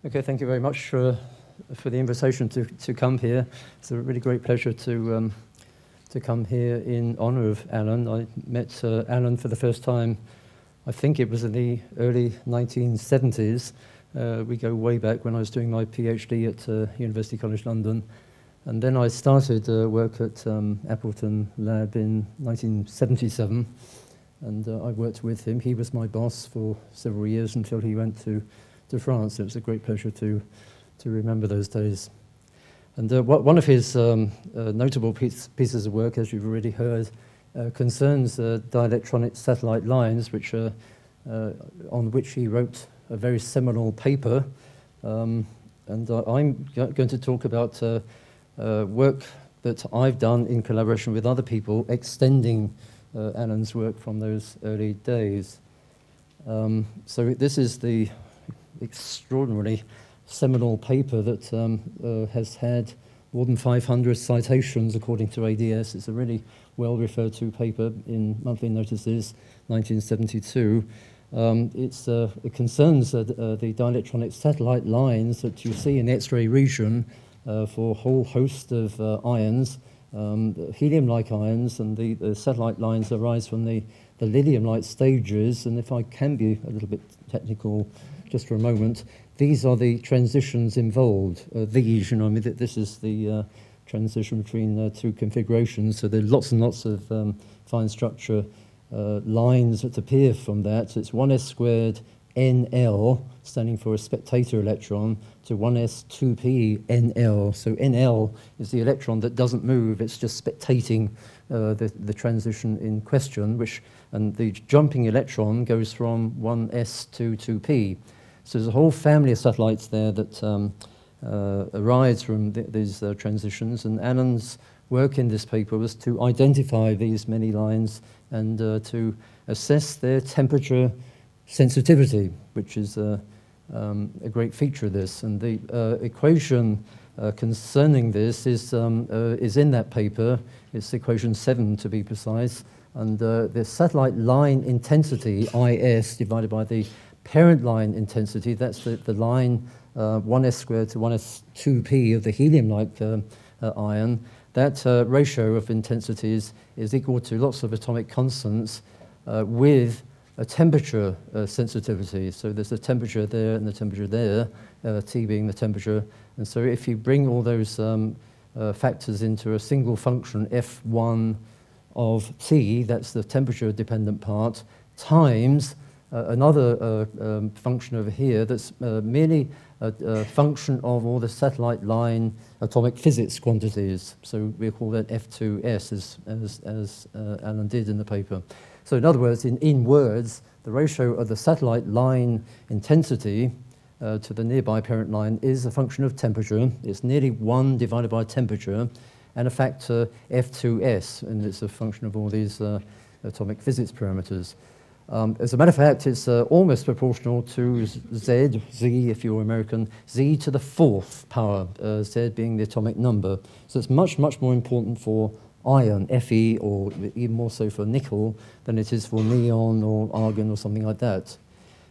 Okay, thank you very much for the invitation to come here. It's a really great pleasure to come here in honour of Alan. I met Alan for the first time, I think it was in the early 1970s. We go way back when I was doing my PhD at University College London. And then I started work at Appleton Lab in 1977. And I worked with him. He was my boss for several years until he went to France. It was a great pleasure to remember those days. And one of his notable pieces of work, as you've already heard, concerns dielectronic satellite lines, which on which he wrote a very seminal paper. And I'm going to talk about work that I've done in collaboration with other people, extending Alan's work from those early days. So this is the extraordinarily seminal paper that has had more than 500 citations according to ADS. It's a really well referred to paper in Monthly Notices, 1972. It concerns the dielectronic satellite lines that you see in the X-ray region for a whole host of ions, helium-like ions, and the satellite lines arise from the lithium-like stages. And if I can be a little bit technical just for a moment, these are the transitions involved. These, you know, I mean, this is the transition between two configurations. So there are lots and lots of fine structure lines that appear from that. It's 1s squared NL, standing for a spectator electron, to 1s 2p NL. So NL is the electron that doesn't move, it's just spectating the transition in question, and the jumping electron goes from 1s to 2p. So there's a whole family of satellites there that arise from these transitions, and Alan's work in this paper was to identify these many lines and to assess their temperature sensitivity, which is a great feature of this. And the equation concerning this is in that paper. It's equation 7 to be precise. And the satellite line intensity, IS, divided by the parent line intensity, that's the line 1s squared to 1s 2p of the helium-like ion. That ratio of intensities is equal to lots of atomic constants with a temperature sensitivity. So there's a temperature there and the temperature there, T being the temperature. And so if you bring all those factors into a single function, F1 of T, that's the temperature-dependent part, times another function over here that's merely a function of all the satellite line atomic physics quantities. So we call that F2S, as Alan did in the paper. So in other words, in words, the ratio of the satellite line intensity to the nearby parent line is a function of temperature. It's nearly 1 divided by temperature, and a factor F2S, and it's a function of all these atomic physics parameters. As a matter of fact, it's almost proportional to Z if you're American, Z to the 4th power, Z being the atomic number. So it's much, much more important for iron, Fe, or even more so for nickel, than it is for neon or argon or something like that.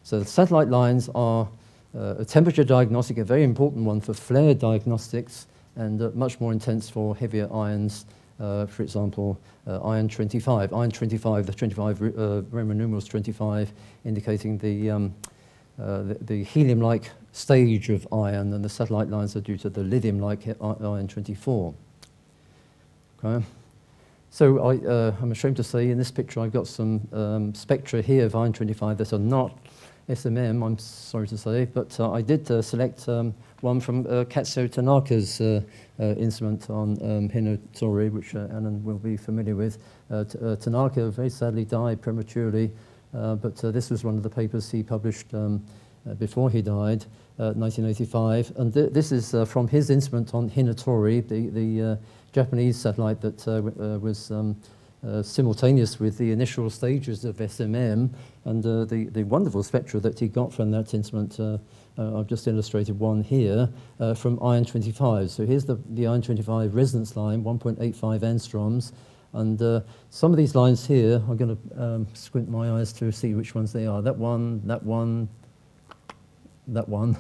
So the satellite lines are a temperature diagnostic, a very important one for flare diagnostics, and much more intense for heavier ions. For example, iron 25. Iron 25, the 25 Roman numerals 25, indicating the helium-like stage of iron, and the satellite lines are due to the lithium-like iron 24. Okay. So I'm ashamed to say in this picture I've got some spectra here of iron 25 that are not SMM, I'm sorry to say, but I did select one from Katsuo Tanaka's instrument on Hinotori, which Alan will be familiar with. Tanaka very sadly died prematurely, but this was one of the papers he published before he died, 1985. And this is from his instrument on Hinotori, the Japanese satellite that was simultaneous with the initial stages of SMM, and the wonderful spectra that he got from that instrument. I've just illustrated one here from iron 25. So here's the iron 25 resonance line, 1.85 angstroms, and some of these lines here, I'm going to squint my eyes to see which ones they are. That one, that one.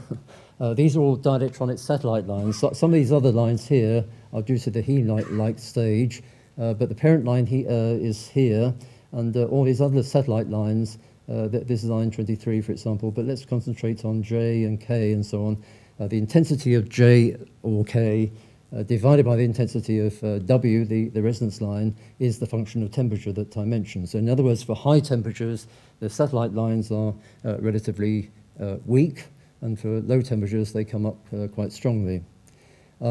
These are all dielectronic satellite lines. So some of these other lines here are due to the helium-like stage, but the parent line is here, and all these other satellite lines, this is line 23, for example, but let's concentrate on J and K and so on. The intensity of J or K divided by the intensity of W, the resonance line, is the function of temperature that I mentioned. So in other words, for high temperatures, the satellite lines are relatively weak, and for low temperatures, they come up quite strongly.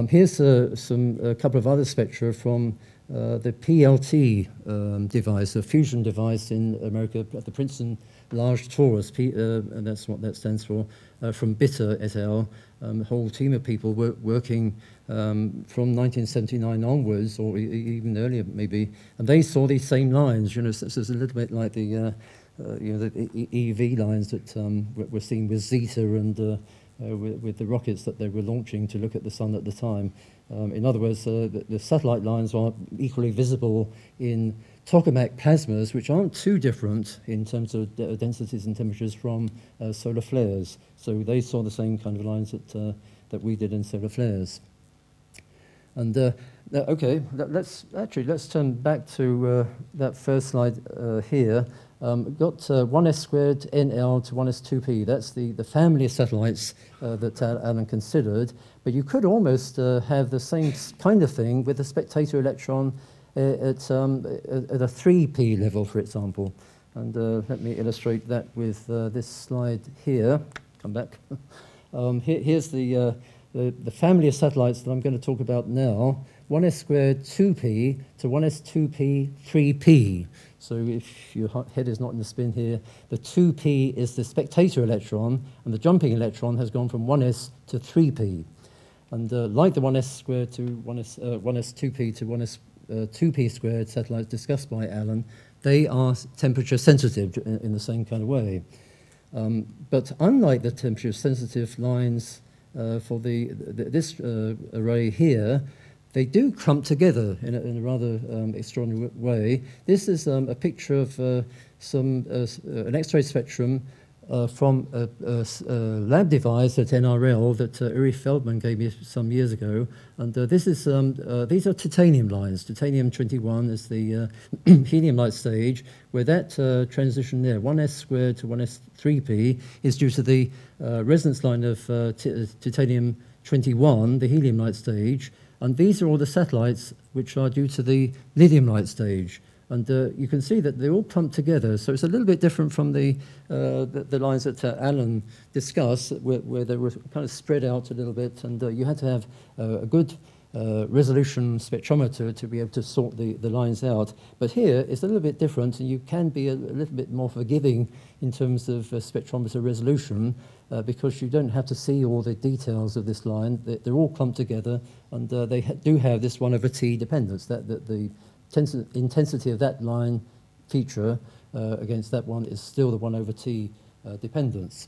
Here's a couple of other spectra from the PLT device, a fusion device in America at the Princeton Large Torus, and that's what that stands for, from Bitter et al. A whole team of people working from 1979 onwards, or even earlier maybe, and they saw these same lines. You know, so it's a little bit like the the EV lines that we're seeing with Zeta and with the rockets that they were launching to look at the sun at the time. In other words, the satellite lines are equally visible in tokamak plasmas, which aren't too different in terms of densities and temperatures from solar flares. So they saw the same kind of lines that we did in solar flares. And okay, let's turn back to that first slide here. Got 1s squared NL to 1s 2p. That's the family of satellites that Alan considered. But you could almost have the same kind of thing with a spectator electron at a 3p level, for example. And let me illustrate that with this slide here. Come back. Here's the family of satellites that I'm going to talk about now. 1s squared 2p to 1s 2p 3p. So if your head is not in the spin here, the 2p is the spectator electron, and the jumping electron has gone from 1s to 3p. And like the 1s squared to 1s 2p to 1s 2p squared satellites discussed by Alan, they are temperature sensitive in the same kind of way. But unlike the temperature sensitive lines for this array here, they do clump together in a rather extraordinary way. This is a picture of an X-ray spectrum from a lab device at NRL that Uri Feldman gave me some years ago. And this is these are titanium lines. Titanium-21 is the helium light stage, where that transition there, 1s squared to 1s 3p, is due to the resonance line of titanium-21, the helium light stage. And these are all the satellites which are due to the lithium light stage. And you can see that they all clump together. So it's a little bit different from the lines that Alan discussed, where they were kind of spread out a little bit. And you had to have a good resolution spectrometer to be able to sort the lines out. But here it's a little bit different, and you can be a little bit more forgiving in terms of spectrometer resolution, because you don't have to see all the details of this line. They're all clumped together, and they do have this 1/t dependence, that the intensity of that line feature against that one is still the 1/t dependence.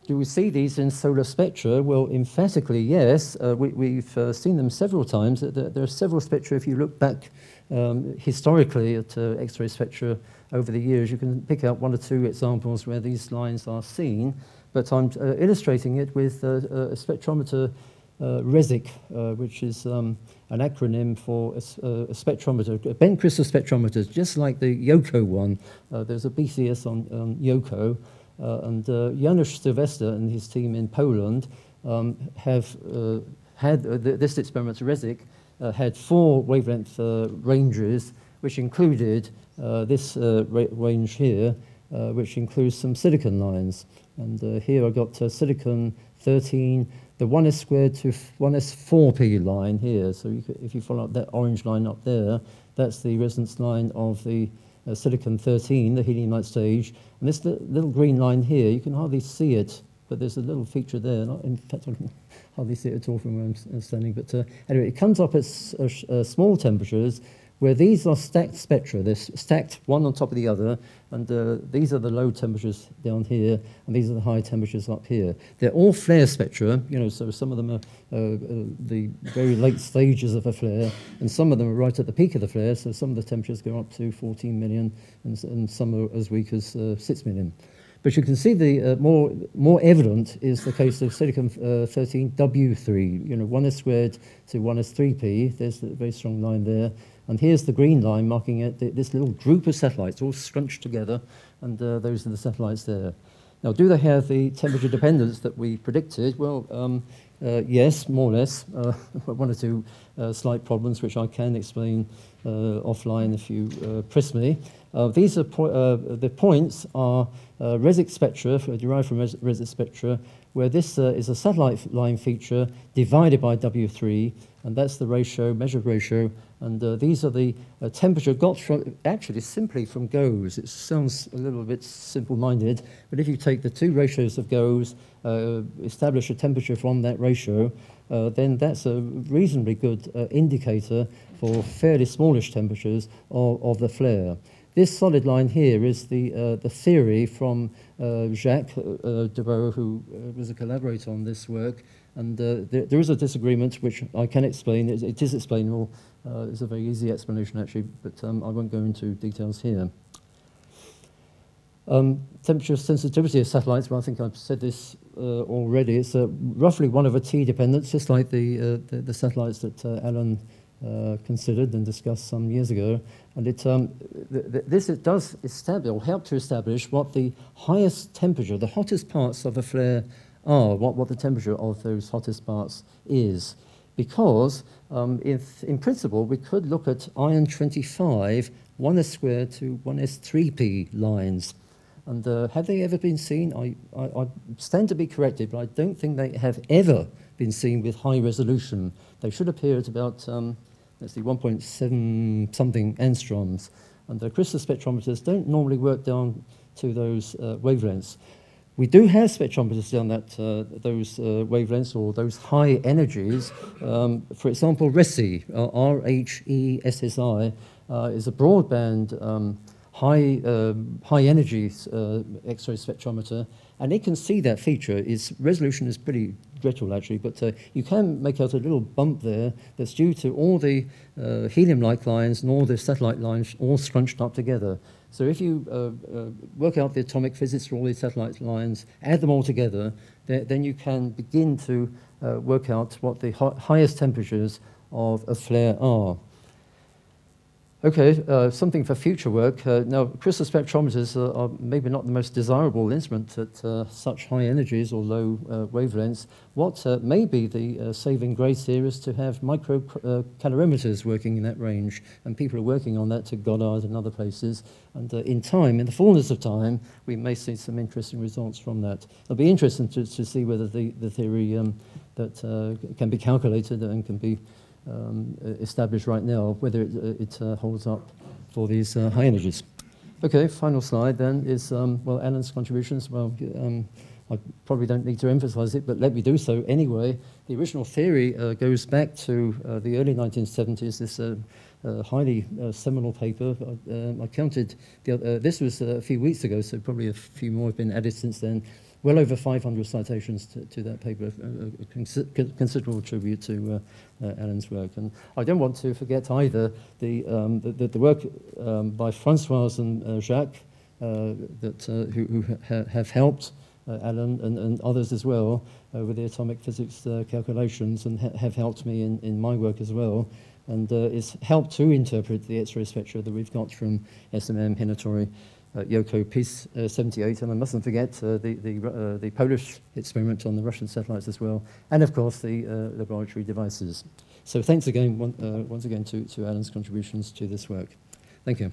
Do we see these in solar spectra? Well, emphatically, yes. We've seen them several times. There are several spectra. If you look back historically at X-ray spectra over the years, you can pick out one or two examples where these lines are seen. But I'm illustrating it with a spectrometer RESIC, which is an acronym for a spectrometer, a bent crystal spectrometer, just like the YOCO one. There's a BCS on YOCO. And Janusz Sylwester and his team in Poland have had this experiment, RESIC, had 4 wavelength ranges, which included this range here, which includes some silicon lines. And here I've got silicon 13, the 1s squared to 1s 4p line here. So if you follow up that orange line up there, that's the resonance line of the silicon 13, the helium light stage. And this little green line here, you can hardly see it, but there's a little feature there. In fact, I can hardly see it at all from where I'm standing. But anyway, it comes up at small temperatures, where these are stacked spectra. They're stacked one on top of the other, and these are the low temperatures down here, and these are the high temperatures up here. They're all flare spectra, you know, so some of them are the very late stages of a flare, and some of them are right at the peak of the flare, so some of the temperatures go up to 14 million, and some are as weak as 6 million. But you can see the more evident is the case of silicon 13W3, 1s squared to 1s3p. There's a very strong line there. And here's the green line marking it, this little group of satellites all scrunched together, and those are the satellites there. Now, do they have the temperature dependence that we predicted? Well, yes, more or less. One or two slight problems, which I can explain offline if you press me. These are the points are Resic spectra, derived from Resic spectra, where this is a satellite line feature divided by W3, and that's the ratio, measured ratio, and these are the temperature got from, actually simply from GOES. It sounds a little bit simple-minded, but if you take the two ratios of GOES, establish a temperature from that ratio, then that's a reasonably good indicator for fairly smallish temperatures of the flare. This solid line here is the theory from Jacques Deveau, who was a collaborator on this work. And there is a disagreement, which I can explain. It is explainable. It's a very easy explanation, actually, but I won't go into details here. Temperature sensitivity of satellites, well, I think I've said this already. It's roughly 1/T dependence, just like the satellites that Alan considered and discussed some years ago. And it does establish, or help to establish, what the highest temperature, the hottest parts of a flare are, what the temperature of those hottest parts is. Because if, in principle, we could look at iron 25, 1s squared to 1s3p lines. And have they ever been seen? I stand to be corrected, but I don't think they have ever been seen with high resolution. They should appear at about, let's see, 1.7 something angstroms. And the crystal spectrometers don't normally work down to those wavelengths. We do have spectrometers down those wavelengths, or those high energies. For example, RHESSI, RHESSI, is a broadband high energy X-ray spectrometer, and it can see that feature. Its resolution is pretty dreadful, actually, but you can make out a little bump there that's due to all the helium-like lines and all the satellite lines all scrunched up together. So if you work out the atomic physics for all these satellite lines, add them all together, then you can begin to work out what the highest temperatures of a flare are. Okay, something for future work. Now, crystal spectrometers are maybe not the most desirable instrument at such high energies or low wavelengths. What may be the saving grace here is to have micro calorimeters working in that range, and people are working on that to Goddard and other places. And in time, in the fullness of time, we may see some interesting results from that. It'll be interesting to see whether the theory that can be calculated and can be established right now, whether it holds up for these high energies. Okay, final slide then is, well, Alan's contributions. Well, I probably don't need to emphasize it, but let me do so anyway. The original theory goes back to the early 1970s, this highly seminal paper. I counted, this was a few weeks ago, so probably a few more have been added since then. Well over 500 citations to that paper, a considerable tribute to Alan's work. And I don't want to forget either the work by Françoise and Jacques who have helped Alan and others as well with the atomic physics calculations, and have helped me in my work as well. And it's helped to interpret the X-ray spectra that we've got from SMM, Hinotori, Yoko PIS 78, and I mustn't forget the Polish experiment on the Russian satellites as well, and of course the laboratory devices. So thanks again, once again, to Alan's contributions to this work. Thank you.